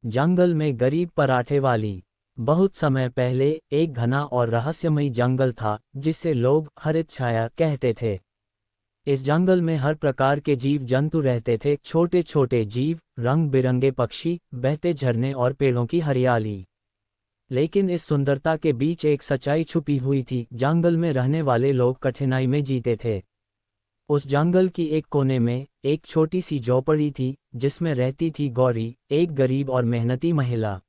जंगल में गरीब पराठे वाली। बहुत समय पहले एक घना और रहस्यमयी जंगल था जिसे लोग हरित छाया कहते थे। इस जंगल में हर प्रकार के जीव जंतु रहते थे, छोटे छोटे जीव, रंग बिरंगे पक्षी, बहते झरने और पेड़ों की हरियाली। लेकिन इस सुंदरता के बीच एक सच्चाई छुपी हुई थी। जंगल में रहने वाले लोग कठिनाई में जीते थे। उस जंगल की एक कोने में एक छोटी सी झोपड़ी थी जिसमें रहती थी गौरी, एक गरीब और मेहनती महिला।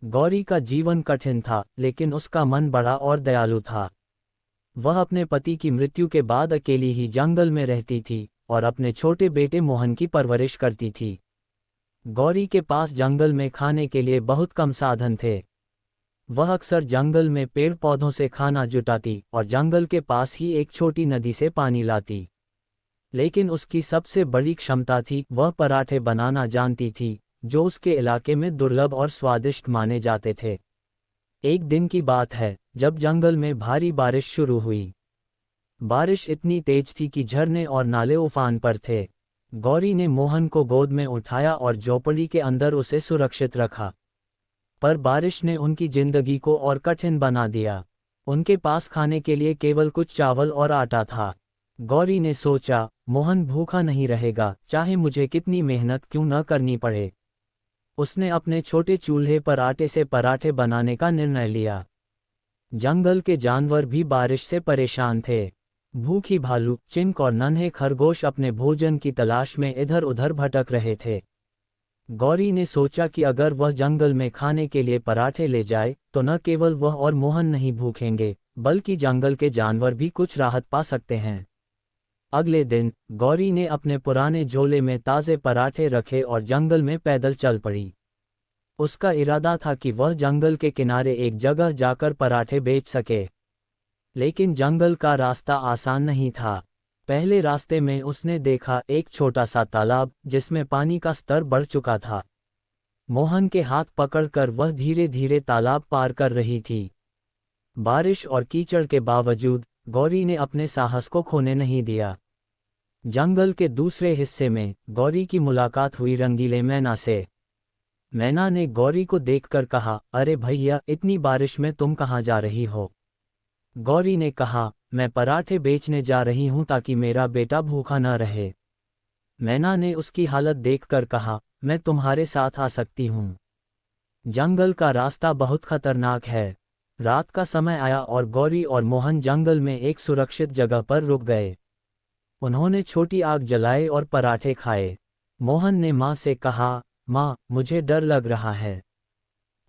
गौरी का जीवन कठिन था, लेकिन उसका मन बड़ा और दयालु था। वह अपने पति की मृत्यु के बाद अकेली ही जंगल में रहती थी और अपने छोटे बेटे मोहन की परवरिश करती थी। गौरी के पास जंगल में खाने के लिए बहुत कम साधन थे। वह अक्सर जंगल में पेड़ पौधों से खाना जुटाती और जंगल के पास ही एक छोटी नदी से पानी लाती। लेकिन उसकी सबसे बड़ी क्षमता थी, वह पराठे बनाना जानती थी, जो उसके इलाके में दुर्लभ और स्वादिष्ट माने जाते थे। एक दिन की बात है जब जंगल में भारी बारिश शुरू हुई। बारिश इतनी तेज थी कि झरने और नाले उफान पर थे। गौरी ने मोहन को गोद में उठाया और झोपड़ी के अंदर उसे सुरक्षित रखा। पर बारिश ने उनकी जिंदगी को और कठिन बना दिया। उनके पास खाने के लिए केवल कुछ चावल और आटा था। गौरी ने सोचा, मोहन भूखा नहीं रहेगा, चाहे मुझे कितनी मेहनत क्यों न करनी पड़े। उसने अपने छोटे चूल्हे पर आटे से पराठे बनाने का निर्णय लिया। जंगल के जानवर भी बारिश से परेशान थे। भूखी भालू, चिंक और नन्हे खरगोश अपने भोजन की तलाश में इधर उधर भटक रहे थे। गौरी ने सोचा कि अगर वह जंगल में खाने के लिए पराठे ले जाए तो न केवल वह और मोहन नहीं भूखेंगे, बल्कि जंगल के जानवर भी कुछ राहत पा सकते हैं। अगले दिन गौरी ने अपने पुराने झोले में ताज़े पराठे रखे और जंगल में पैदल चल पड़ी। उसका इरादा था कि वह जंगल के किनारे एक जगह जाकर पराठे बेच सके। लेकिन जंगल का रास्ता आसान नहीं था। पहले रास्ते में उसने देखा एक छोटा सा तालाब जिसमें पानी का स्तर बढ़ चुका था। मोहन के हाथ पकड़कर वह धीरे धीरे तालाब पार कर रही थी। बारिश और कीचड़ के बावजूद गौरी ने अपने साहस को खोने नहीं दिया। जंगल के दूसरे हिस्से में गौरी की मुलाकात हुई रंगीले मैना से। मैना ने गौरी को देखकर कहा, अरे भैया, इतनी बारिश में तुम कहाँ जा रही हो? गौरी ने कहा, मैं पराठे बेचने जा रही हूँ ताकि मेरा बेटा भूखा न रहे। मैना ने उसकी हालत देखकर कहा, मैं तुम्हारे साथ आ सकती हूँ। जंगल का रास्ता बहुत खतरनाक है। रात का समय आया और गौरी और मोहन जंगल में एक सुरक्षित जगह पर रुक गए। उन्होंने छोटी आग जलाई और पराठे खाए। मोहन ने माँ से कहा, माँ, मुझे डर लग रहा है।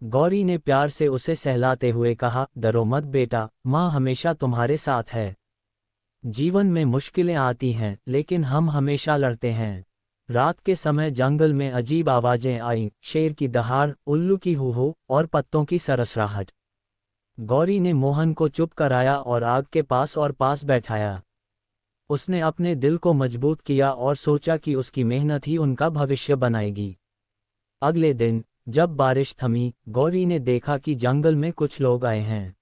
गौरी ने प्यार से उसे सहलाते हुए कहा, डरो मत बेटा, माँ हमेशा तुम्हारे साथ है। जीवन में मुश्किलें आती हैं, लेकिन हम हमेशा लड़ते हैं। रात के समय जंगल में अजीब आवाजें आईं, शेर की दहाड़, उल्लू की हूहू और पत्तों की सरसराहट। गौरी ने मोहन को चुप कराया और आग के पास और पास बैठाया। उसने अपने दिल को मजबूत किया और सोचा कि उसकी मेहनत ही उनका भविष्य बनाएगी। अगले दिन जब बारिश थमी, गौरी ने देखा कि जंगल में कुछ लोग आए हैं।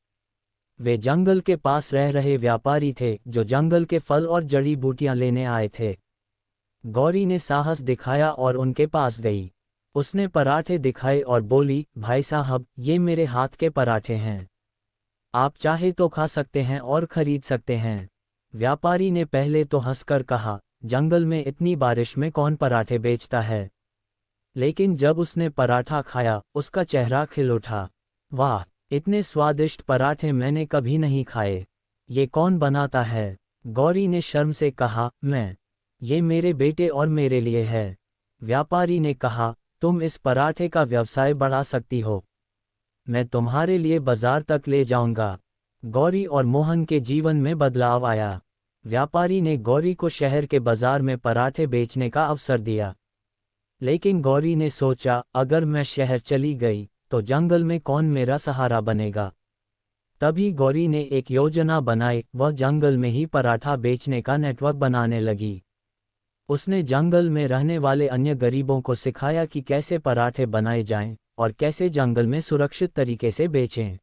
वे जंगल के पास रह रहे व्यापारी थे जो जंगल के फल और जड़ी बूटियां लेने आए थे। गौरी ने साहस दिखाया और उनके पास गई। उसने पराठे दिखाए और बोली, भाई साहब, ये मेरे हाथ के पराठे हैं। आप चाहे तो खा सकते हैं और खरीद सकते हैं। व्यापारी ने पहले तो हंसकर कहा, जंगल में इतनी बारिश में कौन पराठे बेचता है? लेकिन जब उसने पराठा खाया, उसका चेहरा खिल उठा। वाह, इतने स्वादिष्ट पराठे मैंने कभी नहीं खाए। ये कौन बनाता है? गौरी ने शर्म से कहा, मैं। ये मेरे बेटे और मेरे लिए है। व्यापारी ने कहा, तुम इस पराठे का व्यवसाय बढ़ा सकती हो। मैं तुम्हारे लिए बाजार तक ले जाऊंगा। गौरी और मोहन के जीवन में बदलाव आया। व्यापारी ने गौरी को शहर के बाजार में पराठे बेचने का अवसर दिया। लेकिन गौरी ने सोचा, अगर मैं शहर चली गई तो जंगल में कौन मेरा सहारा बनेगा? तभी गौरी ने एक योजना बनाई। वह जंगल में ही पराठा बेचने का नेटवर्क बनाने लगी। उसने जंगल में रहने वाले अन्य गरीबों को सिखाया कि कैसे पराठे बनाए जाएं और कैसे जंगल में सुरक्षित तरीके से बेचें।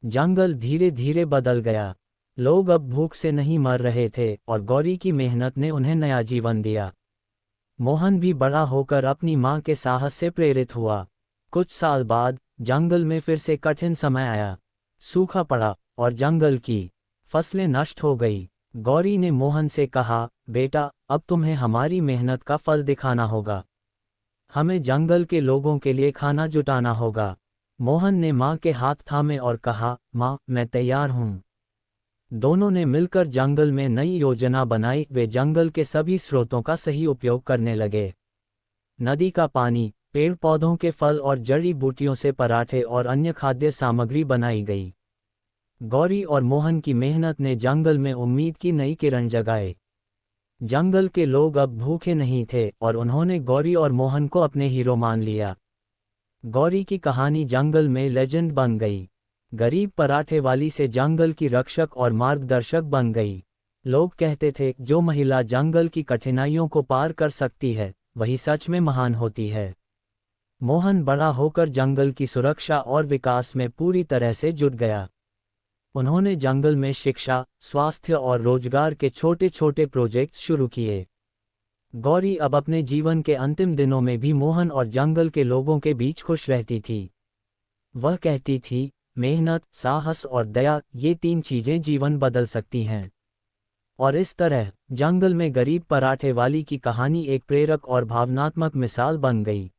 जंगल धीरे धीरे बदल गया। लोग अब भूख से नहीं मर रहे थे और गौरी की मेहनत ने उन्हें नया जीवन दिया। मोहन भी बड़ा होकर अपनी माँ के साहस से प्रेरित हुआ। कुछ साल बाद जंगल में फिर से कठिन समय आया। सूखा पड़ा और जंगल की फसलें नष्ट हो गई। गौरी ने मोहन से कहा, बेटा, अब तुम्हें हमारी मेहनत का फल दिखाना होगा। हमें जंगल के लोगों के लिए खाना जुटाना होगा। मोहन ने माँ के हाथ थामे और कहा, माँ, मैं तैयार हूँ। दोनों ने मिलकर जंगल में नई योजना बनाई। वे जंगल के सभी स्रोतों का सही उपयोग करने लगे। नदी का पानी, पेड़ पौधों के फल और जड़ी बूटियों से पराठे और अन्य खाद्य सामग्री बनाई गई। गौरी और मोहन की मेहनत ने जंगल में उम्मीद की नई किरण जगाए। जंगल के लोग अब भूखे नहीं थे और उन्होंने गौरी और मोहन को अपने हीरो मान लिया। गौरी की कहानी जंगल में लेजेंड बन गई। गरीब पराठे वाली से जंगल की रक्षक और मार्गदर्शक बन गई। लोग कहते थे, जो महिला जंगल की कठिनाइयों को पार कर सकती है, वही सच में महान होती है। मोहन बड़ा होकर जंगल की सुरक्षा और विकास में पूरी तरह से जुट गया। उन्होंने जंगल में शिक्षा, स्वास्थ्य और रोजगार के छोटे छोटे प्रोजेक्ट्स शुरू किए। गौरी अब अपने जीवन के अंतिम दिनों में भी मोहन और जंगल के लोगों के बीच खुश रहती थी। वह कहती थी, मेहनत, साहस और दया, ये 3 चीजें जीवन बदल सकती हैं। और इस तरह जंगल में गरीब पराठे वाली की कहानी एक प्रेरक और भावनात्मक मिसाल बन गई।